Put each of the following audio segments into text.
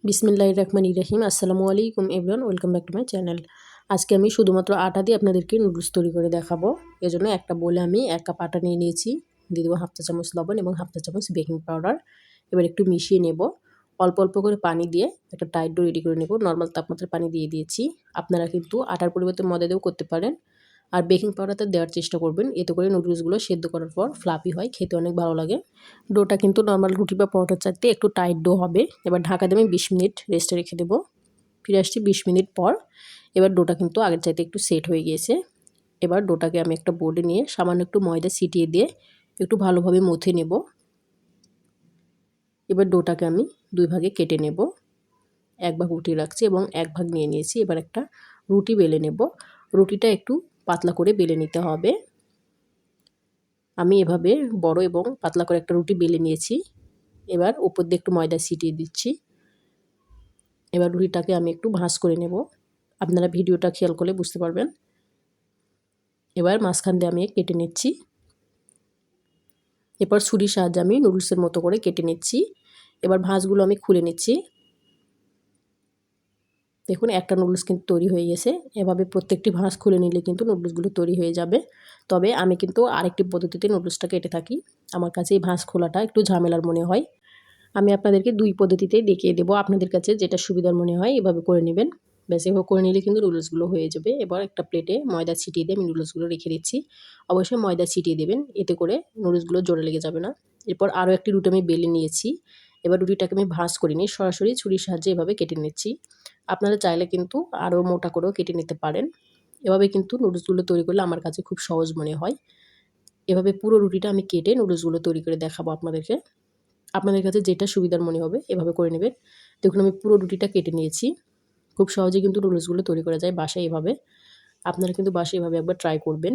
বিসমিল্লাহির রহমানির রহিম। আসসালামু আলাইকুম everyone, welcome back to my channel. আজকে আমি শুধুমাত্র আটা দিয়ে আপনাদেরকে নুডলস তৈরি করে দেখাবো। এজন্য একটা বোলে আমি 1 কাপ আটা নিয়ে নিয়েছি। দিয়ে দেবো 1/2 চা চামচ লবণ এবং 1/2 চা চামচ বেকিং পাউডার। এবার একটু মিশিয়ে নেব। অল্প অল্প করে পানি দিয়ে একটা টাইট ডো রেডি করে নেব। নরমাল তাপমাত্রায় পানি দিয়ে দিয়েছি। আপনারা কিন্তু আটার পরিবর্তে ময়দা দিয়েও করতে পারেন। আর বেকিং পাউডারটা দেওয়ার চেষ্টা করবেন, এতে করে নুডলসগুলো সেদ্ধ করার পর ফ্লাফি হয়, খেতে অনেক ভালো লাগে। ডোটা কিন্তু নরমাল রুটি বা পরোটার চাইতে একটু টাইট ডো হবে। এবার ঢাকা দিয়ে আমি 20 মিনিট রেস্টে রেখে দেবো। ফিরে আসছি 20 মিনিট পর। এবার ডোটা কিন্তু আগের চাইতে একটু সেট হয়ে গিয়েছে। এবার ডোটাকে আমি একটা বোর্ডে নিয়ে সামান্য একটু ময়দা ছিটিয়ে দিয়ে একটু ভালোভাবে মথে নেব। এবার ডোটাকে আমি 2 ভাগে কেটে নেব। 1 ভাগ উঠিয়ে রাখছি এবং 1 ভাগ নিয়ে নিয়েছি। এবার একটা রুটি বেলে নেব। রুটিটা একটু পাতলা করে বেলে নিতে হবে। আমি এভাবে বড় এবং পাতলা করে একটা রুটি বেলে নিয়েছি। এবার উপর দিয়ে একটু ময়দা ছিটিয়ে দিচ্ছি। এবার রুটিটাকে আমি একটু ভাঁজ করে নেব। আপনারা ভিডিওটা খেয়াল করলে বুঝতে পারবেন। এবার মাঝখান দিয়ে আমি কেটে নিচ্ছি। এরপর ছুরির সাহায্যে আমি নুডলসের মতো করে কেটে নিচ্ছি। এবার ভাঁজগুলো আমি খুলে নিচ্ছি। দেখুন একটা নুডলস কিন্তু তৈরি হয়ে গেছে। এভাবে প্রত্যেকটি ভাঁজ খুলে নিলে কিন্তু নুডলসগুলো তৈরি হয়ে যাবে। তবে আমি কিন্তু আরেকটি পদ্ধতিতে নুডলসটা কেটে থাকি। আমার কাছে এই ভাঁজ খোলাটা একটু ঝামেলার মনে হয়। আমি আপনাদেরকে 2 পদ্ধতিতেই দেখিয়ে দেবো। আপনাদের কাছে যেটা সুবিধার মনে হয় এভাবে করে নেবেন। ব্যাস এভাবে করে নিলে কিন্তু নুডলসগুলো হয়ে যাবে। এবার একটা প্লেটে ময়দা ছিটিয়ে দিয়ে আমি নুডলসগুলো রেখে দিচ্ছি। অবশ্যই ময়দা ছিটিয়ে দেবেন, এতে করে নুডলসগুলো জোরে লেগে যাবে না। এরপর আরও একটি রুটি আমি বেলে নিয়েছি। এবার রুটিটাকে আমি ভাঁজ করে নিয়ে সরাসরি ছুরির সাহায্যে এভাবে কেটে নিচ্ছি। আপনারা চাইলে কিন্তু আরও মোটা করেও কেটে নিতে পারেন। এভাবে কিন্তু নুডলসগুলো তৈরি করলে আমার কাছে খুব সহজ মনে হয়। এভাবে পুরো রুটিটা আমি কেটে নুডলসগুলো তৈরি করে দেখাবো আপনাদেরকে। আপনাদের কাছে যেটা সুবিধার মনে হবে এভাবে করে নেবেন। দেখুন আমি পুরো রুটিটা কেটে নিয়েছি। খুব সহজেই কিন্তু নুডলসগুলো তৈরি করা যায় বাসায় এভাবে। আপনারা কিন্তু বাসায় এভাবে একবার ট্রাই করবেন।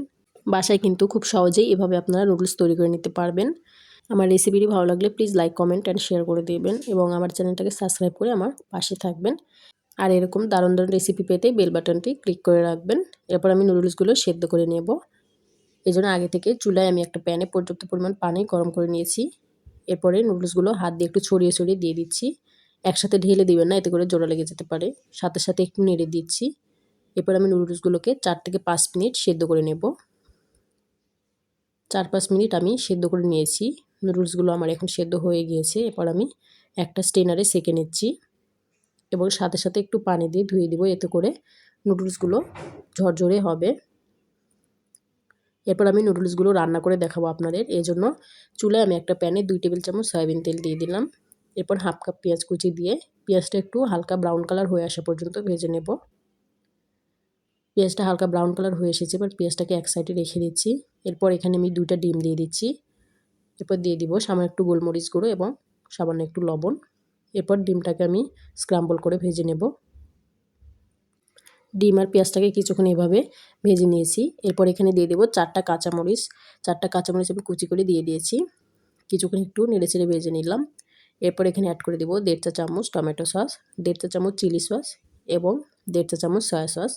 বাসায় কিন্তু খুব সহজেই এভাবে আপনারা নুডলস তৈরি করে নিতে পারবেন। আমার রেসিপিটি ভালো লাগলে please like, comment and share করে দেবেন এবং আমার চ্যানেলটাকে সাবস্ক্রাইব করে আমার পাশে থাকবেন। আর এরকম দারুণ দারুণ রেসিপি পেতে বেল বাটনটি ক্লিক করে রাখবেন। এরপর আমি নুডলসগুলো সেদ্ধ করে নেব। এজন্য আগে থেকে চুলায় আমি একটা প্যানে পর্যাপ্ত পরিমাণ পানি গরম করে নিয়েছি। এরপরে নুডলসগুলো হাত দিয়ে একটু ছড়িয়ে ছড়িয়ে দিয়ে দিচ্ছি। একসাথে ঢেলে দিবেন না, এতে করে জোড়া লেগে যেতে পারে। সাথে সাথে একটু নেড়ে দিচ্ছি। এরপর আমি নুডলসগুলোকে 4 থেকে 5 মিনিট সেদ্ধ করে নেব। 4-5 মিনিট আমি সেদ্ধ করে নিয়েছি। নুডলসগুলো আমার এখন সেদ্ধ হয়ে গিয়েছে। এরপর আমি একটা স্ট্রেনারে সেঁকে নিচ্ছি এবং সাথে সাথে একটু পানি দিয়ে ধুয়ে দিব, এতে করে নুডলসগুলো ঝরঝরে হবে। এরপর আমি নুডলসগুলো রান্না করে দেখাবো আপনাদের। এজন্য চুলায় আমি একটা প্যানে 2 টেবিল চামচ সয়াবিন তেল দিয়ে দিলাম। এরপর 1/2 কাপ পেঁয়াজ কুচি দিয়ে পেঁয়াজটা একটু হালকা ব্রাউন কালার হয়ে আসা পর্যন্ত ভেজে নেব। পেঁয়াজটা হালকা ব্রাউন কালার হয়ে এসেছে। এবার পেঁয়াজটাকে এক সাইডে রেখে দিচ্ছি। এরপর এখানে আমি 2টা ডিম দিয়ে দিচ্ছি। এরপর দিয়ে দিব সামান্য একটু গোলমরিচ গুঁড়ো এবং সামান্য একটু লবণ। এরপর ডিমটাকে আমি স্ক্রাম্বল করে ভেজে নেব। ডিম আর পেঁয়াজটাকে কিছুক্ষণ এভাবে ভেজে নিয়েছি। এরপর এখানে দিয়ে দেবো 4টা কাঁচামরিচ। 4টা কাঁচামরিচ আমি কুচি করে দিয়ে দিয়েছি। কিছুক্ষণ একটু নেড়েচেড়ে ভেজে নিলাম। এরপর এখানে অ্যাড করে দেবো 1.5 চা চামচ টমেটো সস, 1.5 চা চামচ চিলি সস এবং 1.5 চা চামচ সয়া সস।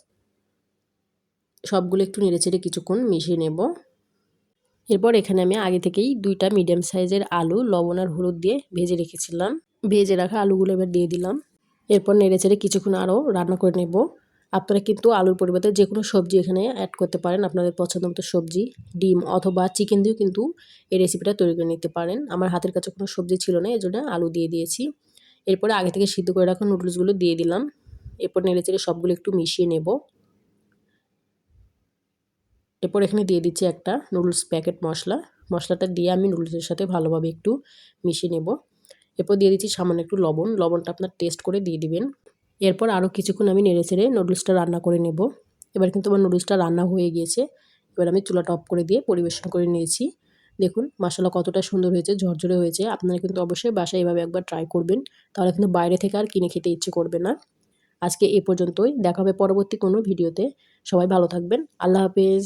সবগুলো একটু নেড়েচেড়ে কিছুক্ষণ মিশিয়ে নেব। এরপর এখানে আমি আগে থেকেই 2টা মিডিয়াম সাইজের আলু লবণ আর হলুদ দিয়ে ভেজে রেখেছিলাম। ভেজে রাখা আলুগুলো এবার দিয়ে দিলাম। এরপর নেড়েচেড়ে কিছুক্ষণ আরও রান্না করে নেব। আপনারা কিন্তু আলুর পরিবর্তে যে কোনো সবজি এখানে অ্যাড করতে পারেন, আপনাদের পছন্দ মতো সবজি। ডিম অথবা চিকেন দিয়েও কিন্তু এই রেসিপিটা তৈরি করে নিতে পারেন। আমার হাতের কাছে কোনো সবজি ছিল না, এজন্য আলু দিয়ে দিয়েছি। এরপরে আগে থেকে সিদ্ধ করে রাখা নুডলসগুলো দিয়ে দিলাম। এরপর নেড়েচেড়ে সবগুলো একটু মিশিয়ে নেব। এরপর এখানে দিয়ে দিচ্ছি একটা নুডলস প্যাকেট মশলা। মশলাটা দিয়ে আমি নুডলসের সাথে ভালোভাবে একটু মিশিয়ে নেব। এরপর দিয়ে দিচ্ছি সামান্য একটু লবণ। লবণটা আপনার টেস্ট করে দিয়ে দিবেন। এরপর আরও কিছুক্ষণ আমি নেড়েচেড়ে নুডলসটা রান্না করে নেব। এবার কিন্তু আমার নুডলসটা রান্না হয়ে গিয়েছে। এবার আমি চুলাটা অফ করে দিয়ে পরিবেশন করে নিয়েছি। দেখুন মাশাআল্লাহ কতটা সুন্দর হয়েছে, ঝরঝরে হয়েছে। আপনারা কিন্তু অবশ্যই বাসায় এভাবে একবার ট্রাই করবেন। তাহলে কিন্তু বাইরে থেকে আর কিনে খেতে ইচ্ছে করবে না। আজকে এ পর্যন্তই। দেখা হবে পরবর্তী কোনো ভিডিওতে। সবাই ভালো থাকবেন। আল্লাহ হাফেজ।